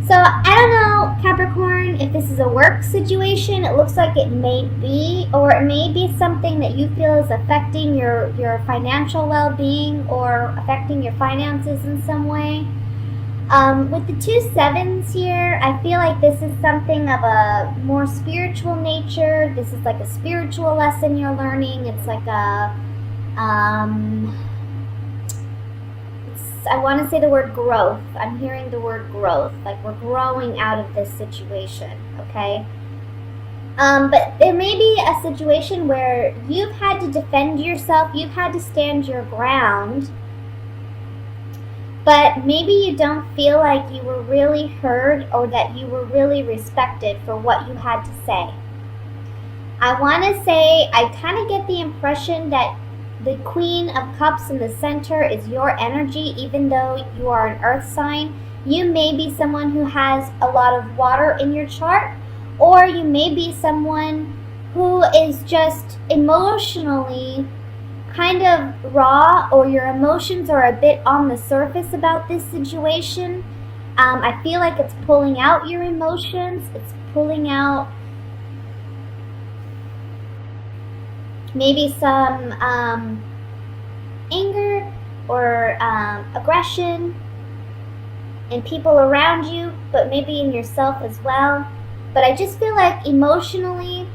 So I don't know, Capricorn, if this is a work situation. It looks like it may be, or it may be something that you feel is affecting your financial well-being or affecting your finances in some way. With the 2 7s here, I feel like this is something of a more spiritual nature. This is like a spiritual lesson you're learning. It's like a I want to say the word growth. I'm hearing the word growth, like we're growing out of this situation, okay? But there may be a situation where you've had to defend yourself, you've had to stand your ground, but maybe you don't feel like you were really heard or that you were really respected for what you had to say. I want to say, I kind of get the impression that the Queen of Cups in the center is your energy, even though you are an earth sign. You may be someone who has a lot of water in your chart, or you may be someone who is just emotionally kind of raw, or your emotions are a bit on the surface about this situation. I feel like it's pulling out your emotions. It's pulling out maybe some anger or aggression in people around you, but maybe in yourself as well. But I just feel like emotionally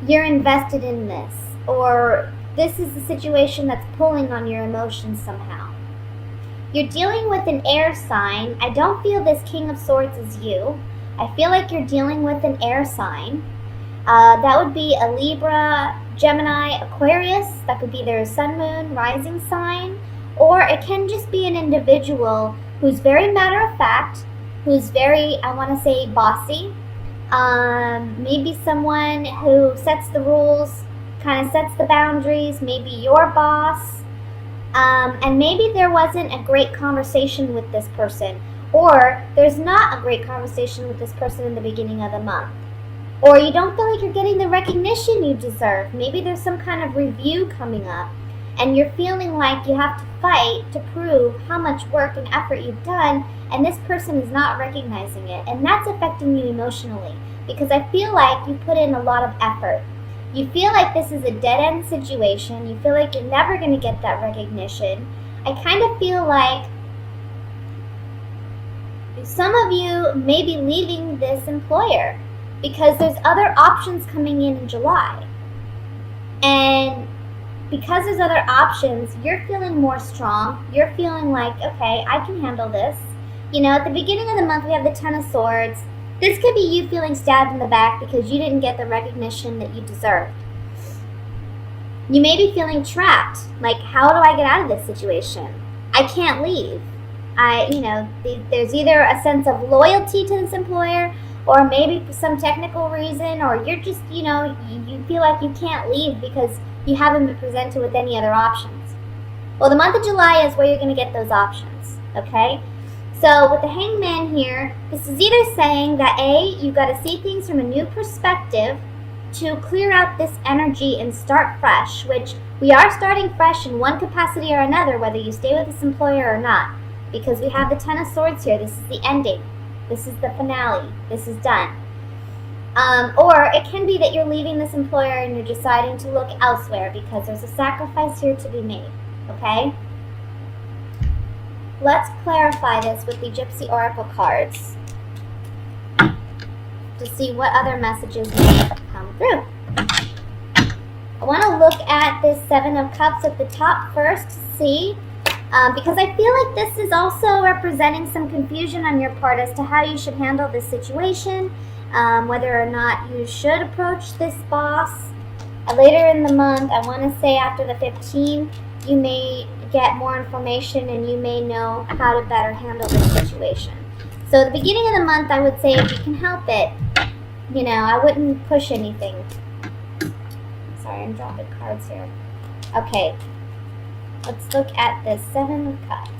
you're invested in this, or this is the situation that's pulling on your emotions somehow. You're dealing with an air sign. I don't feel this King of Swords is you. I feel like you're dealing with an air sign. That would be a Libra, Gemini, Aquarius. That could be their sun, moon, rising sign. Or it can just be an individual who's very matter of fact, who's very, I want to say, bossy. Maybe someone who sets the rules, kind of sets the boundaries, maybe your boss. And maybe there wasn't a great conversation with this person, or there's not a great conversation with this person in the beginning of the month. Or you don't feel like you're getting the recognition you deserve. Maybe there's some kind of review coming up, and you're feeling like you have to fight to prove how much work and effort you've done, and this person is not recognizing it. And that's affecting you emotionally, because I feel like you put in a lot of effort. You feel like this is a dead-end situation. You feel like you're never going to get that recognition. I kind of feel like some of you may be leaving this employer because there's other options coming in July. And because there's other options, you're feeling more strong. You're feeling like, okay, I can handle this. You know, at the beginning of the month, we have the Ten of Swords. This could be you feeling stabbed in the back because you didn't get the recognition that you deserved. You may be feeling trapped. Like, how do I get out of this situation? I can't leave. There's either a sense of loyalty to this employer, or maybe for some technical reason, or you're just, you feel like you can't leave because you haven't been presented with any other options. Well, the month of July is where you're going to get those options, okay? So with the Hangman here, this is either saying that A, you've got to see things from a new perspective to clear out this energy and start fresh, which we are starting fresh in one capacity or another, whether you stay with this employer or not, because we have the Ten of Swords here. This is the ending. This is the finale. This is done. Or it can be that you're leaving this employer and you're deciding to look elsewhere because there's a sacrifice here to be made, okay? Let's clarify this with the Gypsy Oracle cards to see what other messages may come through. I want to look at this Seven of Cups at the top first to see, because I feel like this is also representing some confusion on your part as to how you should handle this situation, whether or not you should approach this boss. Later in the month, I want to say after the 15th, you may get more information and you may know how to better handle this situation. So at the beginning of the month, I would say if you can help it, I wouldn't push anything. Sorry, I'm dropping cards here. Okay, let's look at the Seven of Cups.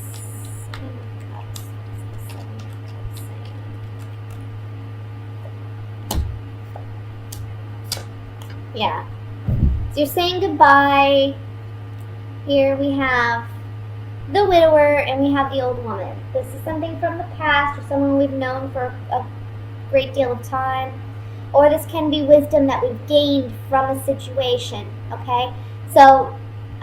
Yeah. So you're saying goodbye. Here we have the widower, and we have the old woman. This is something from the past or someone we've known for a great deal of time. Or this can be wisdom that we've gained from a situation, okay? So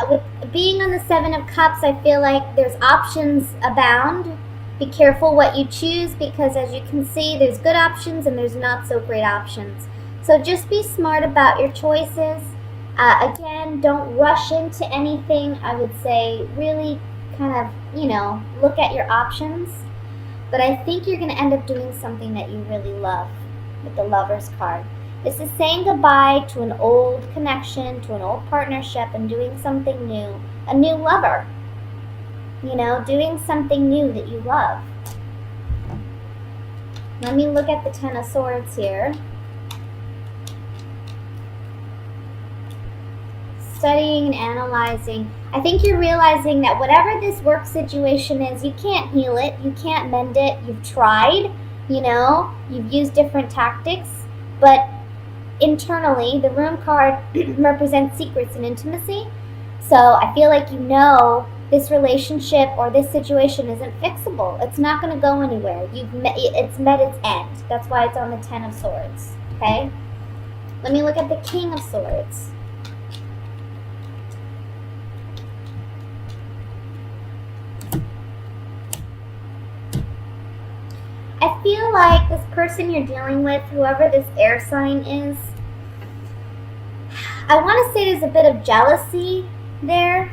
with being on the Seven of Cups, I feel like there's options abound. Be careful what you choose, because as you can see, there's good options and there's not so great options. So just be smart about your choices. Again, don't rush into anything. I would say really kind of, look at your options. But I think you're going to end up doing something that you really love with the Lover's card. This is saying goodbye to an old connection, to an old partnership, and doing something new. A new lover. Doing something new that you love. Let me look at the Ten of Swords here. Studying and analyzing. I think you're realizing that whatever this work situation is, you can't heal it, you can't mend it, you've tried, you've used different tactics, but internally, the Room card represents secrets and intimacy, so I feel like this relationship or this situation isn't fixable. It's not going to go anywhere. It's met its end. That's why it's on the Ten of Swords, okay? Let me look at the King of Swords. I feel like this person you're dealing with, whoever this air sign is, I want to say there's a bit of jealousy there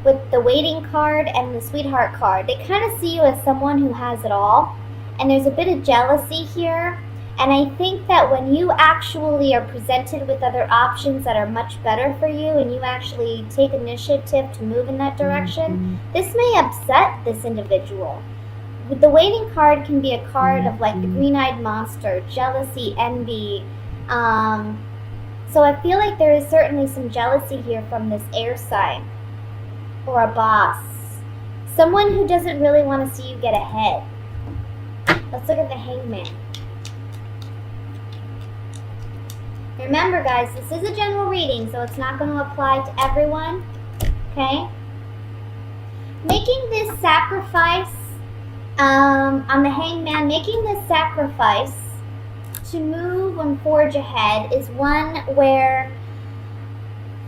with the Waiting card and the Sweetheart card. They kind of see you as someone who has it all, and there's a bit of jealousy here. And I think that when you actually are presented with other options that are much better for you, and you actually take initiative to move in that direction, this may upset this individual. The Waiting card can be a card of like the green-eyed monster, jealousy, envy. So I feel like there is certainly some jealousy here from this air sign or a boss. Someone who doesn't really want to see you get ahead. Let's look at the Hangman. Remember guys, this is a general reading, so it's not going to apply to everyone, okay? Making this sacrifice, on the Hangman, making this sacrifice to move and forge ahead is one where,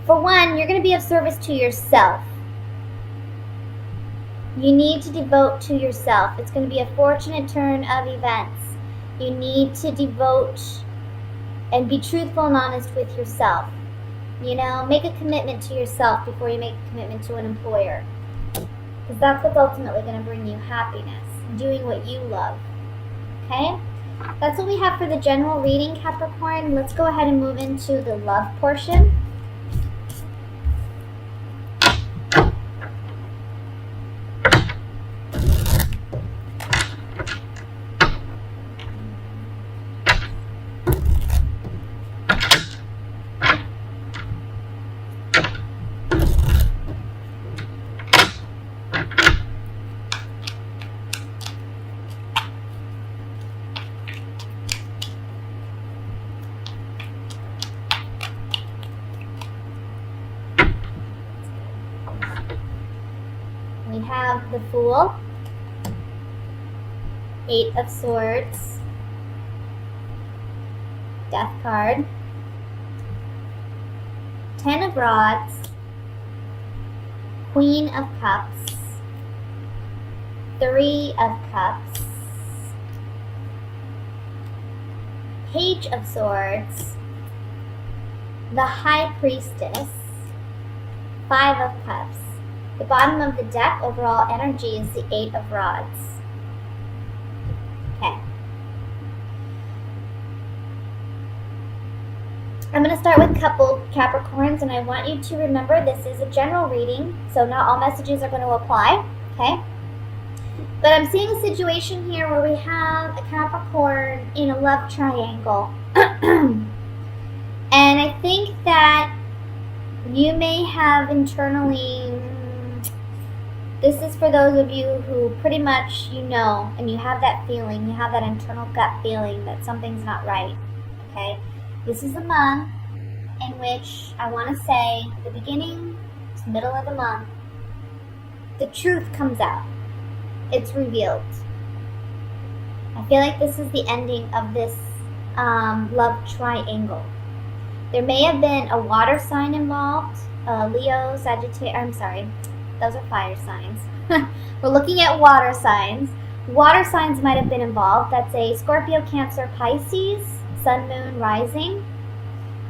for one, you're going to be of service to yourself. You need to devote to yourself. It's going to be a fortunate turn of events. You need to devote and be truthful and honest with yourself. Make a commitment to yourself before you make a commitment to an employer. Because that's what's ultimately going to bring you happiness. Doing what you love. Okay? That's what we have for the general reading, Capricorn. Let's go ahead and move into the love portion. We have the Fool, Eight of Swords, Death card, Ten of Rods, Queen of Cups, Three of Cups, Page of Swords, the High Priestess, Five of Cups. The bottom of the deck, overall energy, is the Eight of Rods. Okay. I'm going to start with coupled Capricorns, and I want you to remember this is a general reading, so not all messages are going to apply, okay? But I'm seeing a situation here where we have a Capricorn in a love triangle. And I think that you may have internally... This is for those of you who pretty much and you have that feeling, you have that internal gut feeling that something's not right, okay? This is a month in which I want to say the beginning to middle of the month, the truth comes out. It's revealed. I feel like this is the ending of this love triangle. There may have been a water sign involved. Leo, Sagittarius, I'm sorry, those are fire signs. We're looking at water signs. Water signs might have been involved. That's a Scorpio, Cancer, Pisces, Sun, Moon, Rising.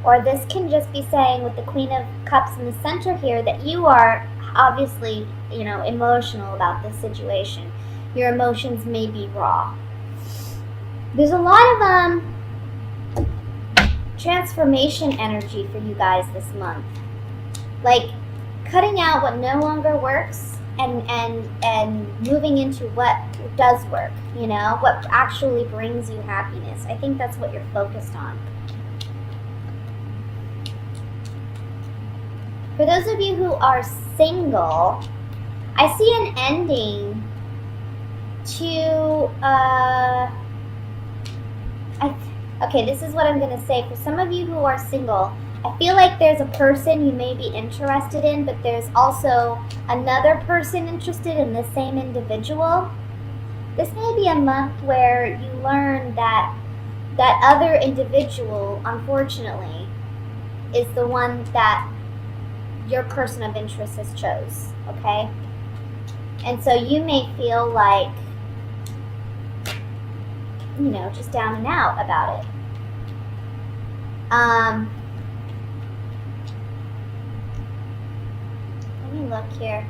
Or this can just be saying with the Queen of Cups in the center here that you are obviously, emotional about this situation. Your emotions may be raw. There's a lot of transformation energy for you guys this month. Like cutting out what no longer works and moving into what does work, what actually brings you happiness. I think that's what you're focused on. For those of you who are single, I see an ending to, okay, this is what I'm going to say. For some of you who are single, I feel like there's a person you may be interested in, but there's also another person interested in the same individual. This may be a month where you learn that that other individual, unfortunately, is the one that your person of interest has chose, okay? And so you may feel like, just down and out about it. Let me look here.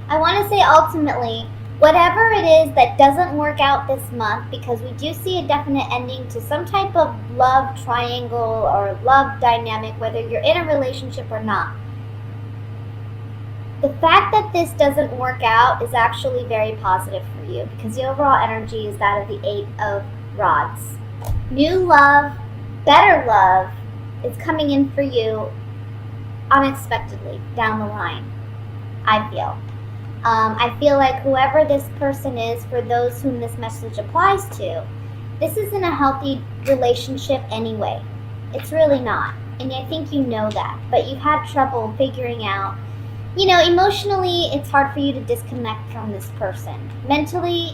I want to say ultimately, whatever it is that doesn't work out this month, because we do see a definite ending to some type of love triangle or love dynamic, whether you're in a relationship or not. The fact that this doesn't work out is actually very positive for you, because the overall energy is that of the 8 of Rods. New love, better love is coming in for you unexpectedly down the line, I feel. I feel like whoever this person is, for those whom this message applies to, this isn't a healthy relationship anyway. It's really not. And I think you know that. But you've had trouble figuring out, emotionally, it's hard for you to disconnect from this person. Mentally,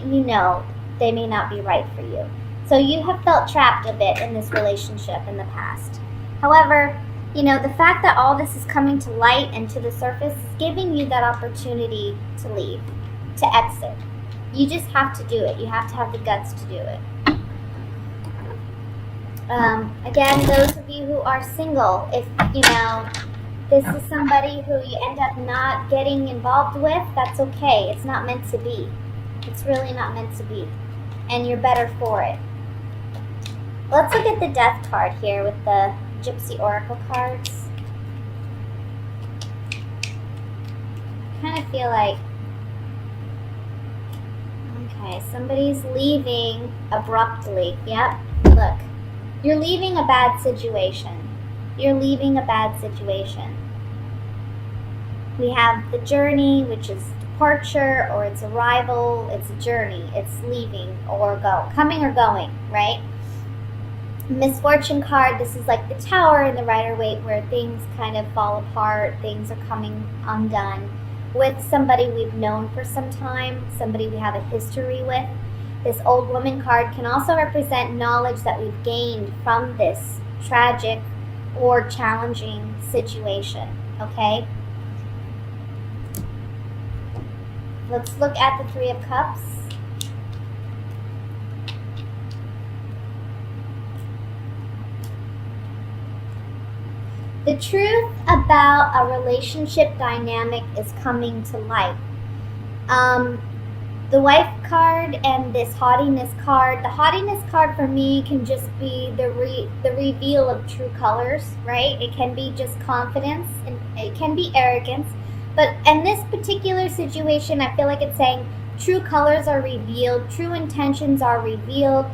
they may not be right for you. So you have felt trapped a bit in this relationship in the past. However, the fact that all this is coming to light and to the surface is giving you that opportunity to leave, to exit. You just have to do it. You have to have the guts to do it. Again, those of you who are single, if, this is somebody who you end up not getting involved with, that's okay. It's not meant to be. It's really not meant to be. And you're better for it. Let's look at the Death card here with the Gypsy Oracle cards. I kind of feel like, okay, somebody's leaving abruptly. Yep, look. You're leaving a bad situation. You're leaving a bad situation. We have the Journey, which is departure, or it's arrival. It's a journey. It's leaving or coming or going, right? Misfortune card, this is like the Tower in the Rider-Waite, where things kind of fall apart, things are coming undone with somebody we've known for some time, somebody we have a history with. This Old Woman card can also represent knowledge that we've gained from this tragic or challenging situation, okay? Let's look at the Three of Cups. The truth about a relationship dynamic is coming to light. The Wife card and this Haughtiness card. The Haughtiness card for me can just be the reveal of true colors, right? It can be just confidence, and it can be arrogance. But in this particular situation, I feel like it's saying true colors are revealed, true intentions are revealed.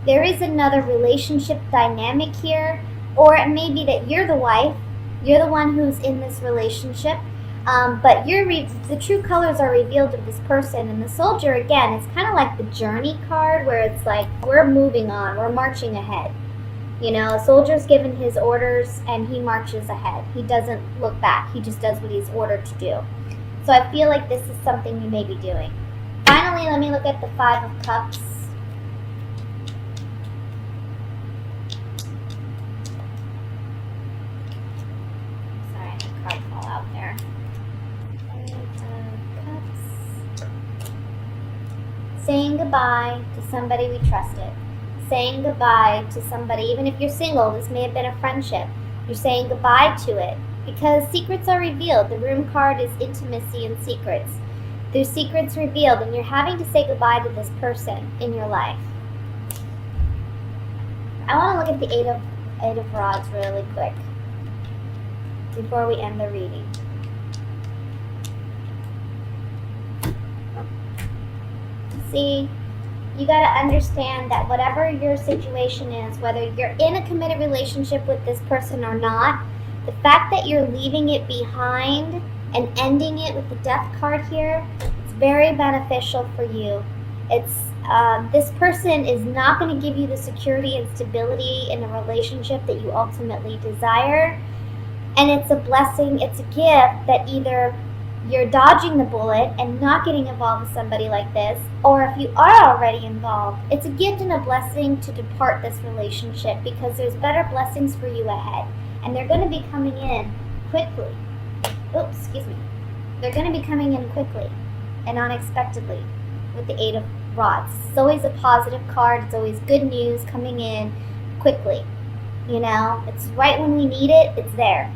There is another relationship dynamic here, or it may be that you're the wife, you're the one who's in this relationship, but the true colors are revealed of this person. And the Soldier, again, it's kind of like the Journey card, where it's like we're moving on, we're marching ahead. You know, a soldier's given his orders and he marches ahead. He doesn't look back. He just does what he's ordered to do. So I feel like this is something you may be doing. Finally, let me look at the Five of Cups. Sorry, I had a card fall out there. Five of Cups. Saying goodbye to somebody we trusted. Saying goodbye to somebody, even if you're single, this may have been a friendship. You're saying goodbye to it because secrets are revealed. The Room card is intimacy and secrets. There's secrets revealed, and you're having to say goodbye to this person in your life. I want to look at the Eight of Rods really quick before we end the reading. See, you got to understand that whatever your situation is, whether you're in a committed relationship with this person or not, the fact that you're leaving it behind and ending it with the Death card here, it's very beneficial for you. It's this person is not going to give you the security and stability in a relationship that you ultimately desire. And it's a blessing, it's a gift that either you're dodging the bullet and not getting involved with somebody like this, or if you are already involved, it's a gift and a blessing to depart this relationship because there's better blessings for you ahead. And they're going to be coming in quickly. Oops, excuse me. They're going to be coming in quickly and unexpectedly with the Eight of Rods. It's always a positive card. It's always good news coming in quickly. You know, it's right when we need it, it's there.